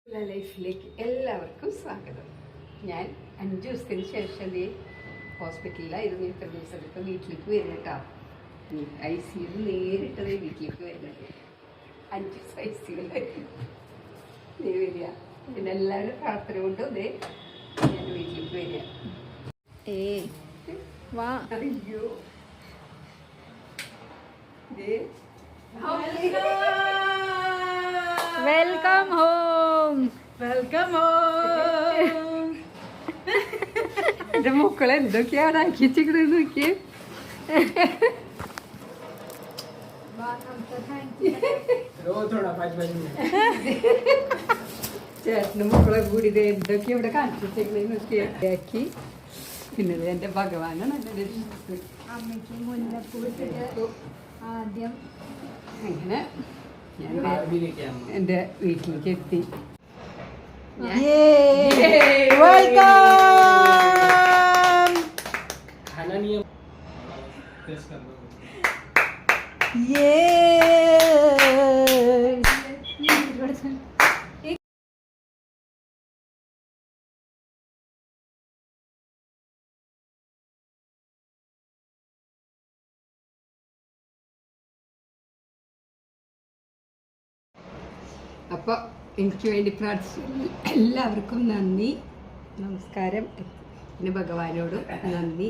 ലൈഫിലേക്ക് എല്ലാവർക്കും സ്വാഗതം. ഞാൻ 5 ദിവസത്തിന് ശേഷം ഹോസ്പിറ്റലിലായിരുന്നു. ഇത്ര ദിവസമൊക്കെ വീട്ടിലേക്ക് വരുന്നിട്ടാ. ICU നേരിട്ടത് വീട്ടിലേക്ക് വരുന്നത്. 5 ദിവസം ICUലായിരുന്നു വരിക. പിന്നെ എല്ലാവരും പ്രാർത്ഥന കൊണ്ട് ഞാൻ വീട്ടിലേക്ക് വരിക. അയ്യോ വെൽക്കം ഹോം. Welcome home. എന്റെ മക്കളെ എന്തൊക്കെയാണ് ആക്കി വെച്ചിരിക്കണെന്ന് നോക്കിയേ. ചേട്ടനും മക്കളെ കൂടി ഇത് എന്തൊക്കെയാ ഇവിടെ കാണിച്ചു വെച്ചേക്കണെന്ന് നോക്കിയേ. ആക്കി പിന്നെ എന്റെ ഭഗവാനാണ് എന്റെ അമ്മയ്ക്ക് മുല്ലപ്പൂ ആദ്യം അങ്ങനെ എന്റെ വീട്ടിലേക്ക് എത്തി. അപ്പോൾ എനിക്ക് വേണ്ടി പ്രാർത്ഥിച്ച എല്ലാവർക്കും നന്ദി, നമസ്കാരം. പിന്നെ ഭഗവാനോടും നന്ദി.